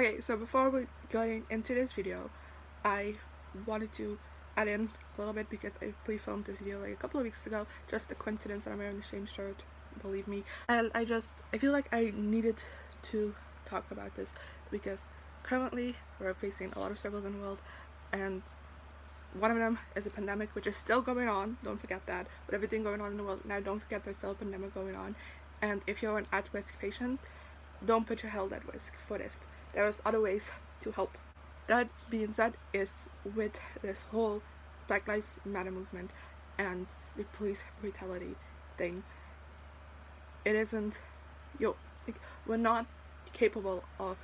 Okay, so before we getting into this video, I wanted to add in a little bit because I pre-filmed this video like a couple of weeks ago. Just a coincidence that I'm wearing the same shirt, believe me. And I feel like I needed to talk about this because currently we're facing a lot of struggles in the world, and one of them is a pandemic, which is still going on. Don't forget that. With everything going on in the world now, don't forget there's still a pandemic going on. And if you're an at-risk patient, don't put your health at risk for this. There's other ways to help. That being said, is with this whole Black Lives Matter movement and the police brutality thing, it isn't, we're not capable of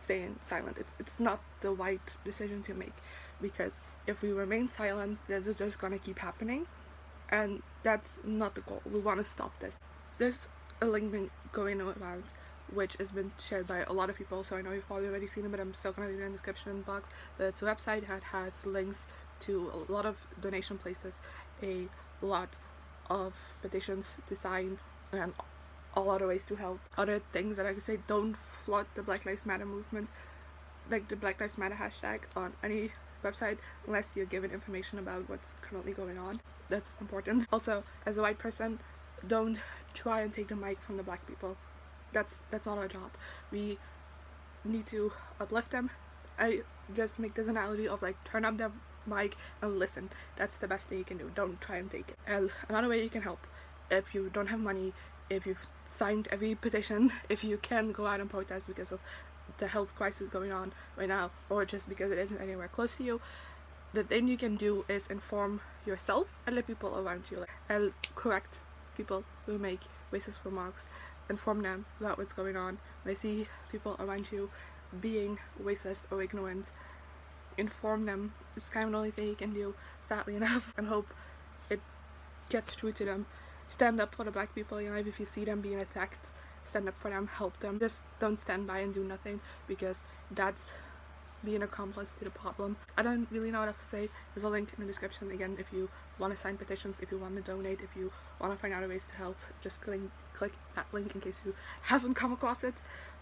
staying silent. It's not the right decision to make, because if we remain silent, this is just gonna keep happening, and that's not the goal. We want to stop this. There's a link been going around which has been shared by a lot of people, so I know you've probably already seen it, but I'm still gonna leave it in the description box. But it's a website that has links to a lot of donation places, a lot of petitions to sign, and a lot of ways to help. Other things that I could say: don't flood the Black Lives Matter movement, like the Black Lives Matter hashtag, on any website unless you're given information about what's currently going on. That's important. Also, as a white person, don't try and take the mic from the black people. That's not our job. We need to uplift them. I just make this analogy of like, turn up the mic and listen. That's the best thing you can do. Don't try and take it. And another way you can help, if you don't have money, if you've signed every petition, if you can go out and protest because of the health crisis going on right now, or just because it isn't anywhere close to you, the thing you can do is inform yourself and the people around you, and correct people who make racist remarks. Inform them about what's going on. When I see people around you being racist or ignorant, inform them. It's kind of the only thing you can do, sadly enough, and hope it gets through to them. Stand up for the black people in your life. If you see them being attacked, stand up for them, help them. Just don't stand by and do nothing, because that's being accomplice to the problem. I don't really know what else to say. There's a link in the description again if you want to sign petitions, if you want to donate, if you want to find other ways to help. Just click that link in case you haven't come across it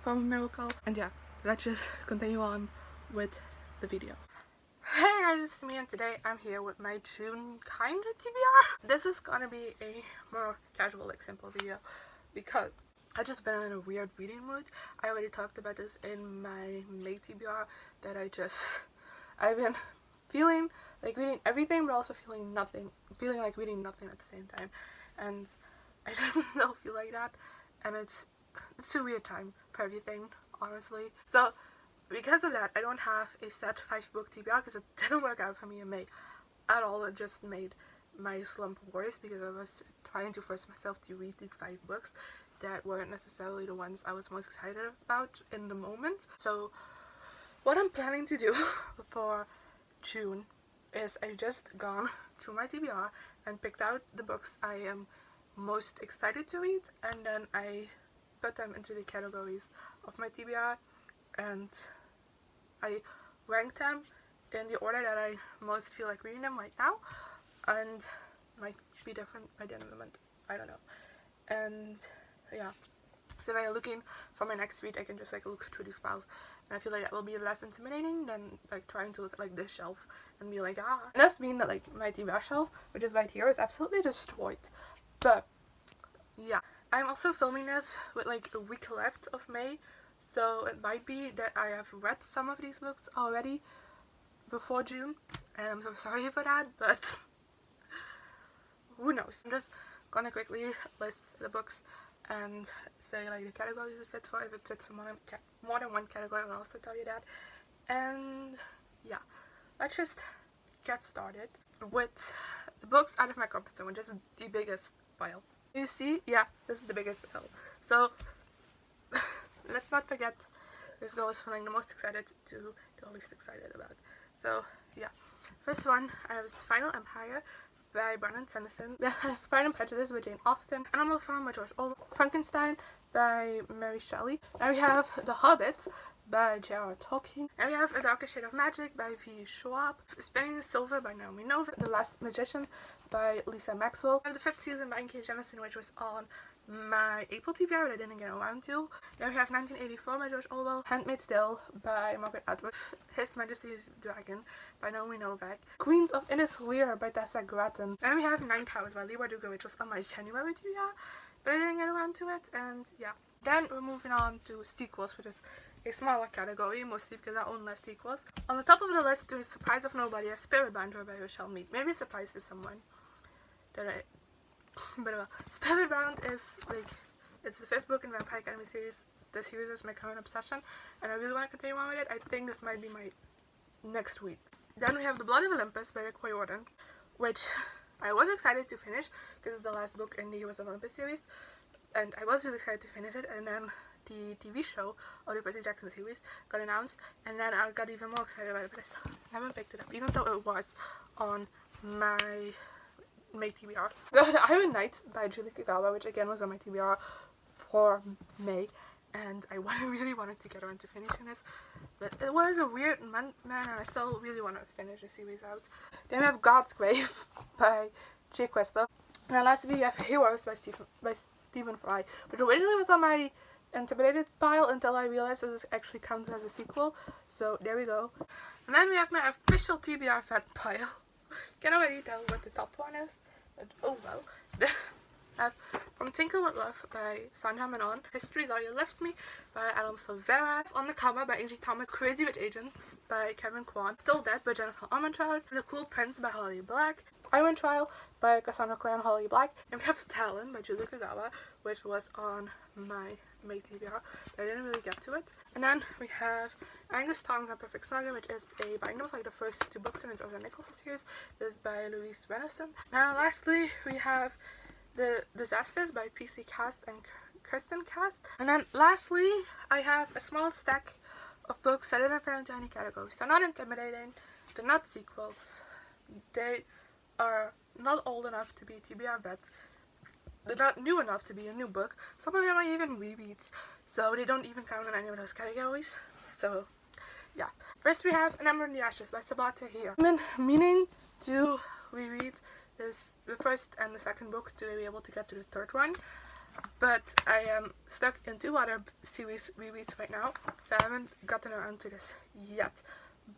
from a miracle. And yeah, let's just continue on with the video. Hey guys, it's me, and today I'm here with my June kind of TBR. This is gonna be a more casual, like simple video, because I just been in a weird reading mood. I already talked about this in my May TBR, that I've been feeling like reading everything but also feeling like reading nothing at the same time, and I just still feel like that, and it's a weird time for everything, honestly. So because of that, I don't have a set 5-book TBR because it didn't work out for me in May at all. It just made my slump worse because I was trying to force myself to read these 5 books that weren't necessarily the ones I was most excited about in the moment. So what I'm planning to do for June is I've just gone through my TBR and picked out the books I am most excited to read, and then I put them into the categories of my TBR, and I ranked them in the order that I most feel like reading them right now, and might be different by the end of the month, I don't know. And yeah, so if I'm looking for my next read, I can just like look through these files, and I feel like that will be less intimidating than like trying to look at like this shelf and be like, ah. It does mean that like my TBR shelf, which is right here, is absolutely destroyed. But yeah, I'm also filming this with like a week left of May, so it might be that I have read some of these books already before June, and I'm so sorry for that, but who knows. I'm just gonna quickly list the books and say like the categories it fits for. If it fits for more than one category, I'll also tell you that. And yeah, let's just get started with the books out of my comfort zone, which is the biggest pile. You see, yeah, this is the biggest pile. So let's not forget, this goes from like the most excited to the least excited about. So yeah, first one I have is Final Empire by Brandon Sanderson. Then I have Pride and Prejudice by Jane Austen, Animal Farm by George Orwell, Frankenstein by Mary Shelley. Now we have The Hobbit by J.R.R. Tolkien. And we have A Darker Shade of Magic by V. Schwab, Spinning the Silver by Naomi Novik, The Last Magician by Lisa Maxwell. We have The Fifth Season by N.K. Jemisin, which was on my April TBR that I didn't get around to. Then we have 1984 by George Orwell, Handmaid's Tale by Margaret Atwood, His Majesty's Dragon by Naomi Novak, Queens of Innis Lear by Tessa Gratton. Then we have Ninth House by Leigh Bardugo, which was on my January TBR, but I didn't get around to it, and yeah. Then we're moving on to sequels, which is a smaller category, mostly because I own less sequels. On the top of the list, to the surprise of nobody, I have Spiritbound by Rochelle Mead. Maybe a surprise to someone. But well, Spiritbound is like, it's the 5th book in Vampire Academy series. The series is my current obsession, and I really want to continue on with it. I think this might be my next week. Then we have The Blood of Olympus by Rick Riordan, which I was excited to finish because it's the last book in the Heroes of Olympus series, and I was really excited to finish it. And then the TV show, or the Percy Jackson series, got announced, and then I got even more excited about it, but I still haven't picked it up, even though it was on my TBR. So The Iron Knight by Julie Kagawa, which again was on my TBR for May, and I really wanted to get around to finishing this, but it was a weird month, man, and I still really want to finish the series out. Then we have God's Grave by Jay Questa, and then lastly we have Heroes by Stephen Fry, which originally was on my Intimidated pile until I realized this actually counts as a sequel, so there we go. And then we have my official TBR vet pile. Can already tell what the top one is, but oh well. I have From Tinkle with Love by Sandra Manon, History's All You Left Me by Adam Silvera, On the Cover by Angie Thomas, Crazy Rich Agents by Kevin Kwan, Still Dead by Jennifer Armentrout, The Cool Prince by Holly Black, Iron Trial by Cassandra Clare and Holly Black, and we have Talon by Julie Kagawa, which was on my May TBR, but I didn't really get to it. And then we have Angus Tongs and Perfect Saga, which is a binder of like the first 2 books in the Georgia Nichols series. This is by Louise Renison. Now lastly we have The Disasters by PC Cast and Kirsten Cast. And then lastly I have a small stack of books that didn't fit into any categories. They're not intimidating, they're not sequels, they are not old enough to be TBR vets, they're not new enough to be a new book. Some of them are even rereads, so they don't even count in any of those categories. So yeah. First we have An Ember in the Ashes by Sabaa Tahir. I've been meaning to reread the first and the second book to be able to get to the third one, but I am stuck in 2 other series rereads right now, so I haven't gotten around to this yet,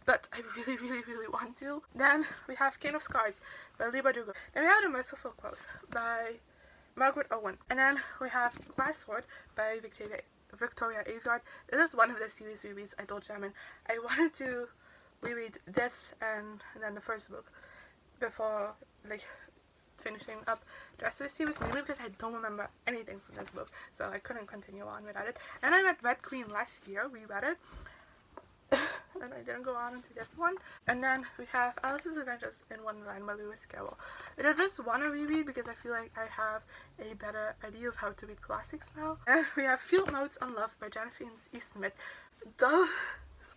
but I really want to. Then we have King of Scars by Leigh Bardugo. Then we have The Merciful Crows by Margaret Owen. And then we have Glass Sword by Victoria Aveyard. This is one of the series rereads I told Jamin I wanted to reread this and then the first book before like finishing up the rest of the series, mainly because I don't remember anything from this book, so I couldn't continue on without it. And I read Red Queen last year, reread it, and I didn't go on into this one. And then we have Alice's Adventures in Wonderland by Lewis Carroll. I just want to reread because I feel like I have a better idea of how to read classics now. And we have Field Notes on Love by Jennifer E. Smith. Those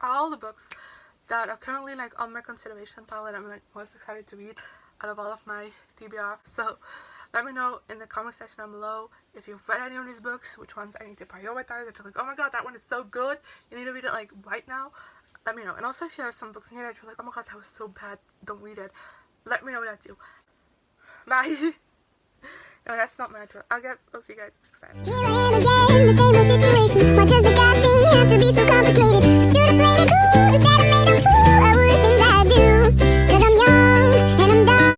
are all the books that are currently like on my consideration pile that I'm like most excited to read out of all of my TBR. So let me know in the comment section down below if you've read any of these books, which ones I need to prioritize, that you're like, oh my god, that one is so good, you need to read it like right now. Let me know. And also if you have some books in here that you're like, oh my god, that was so bad, don't read it, let me know that too. Bye. No, that's not my outro. I guess I'll see you guys next time. Here I am again, the same old situation. Why does the God thing have to be so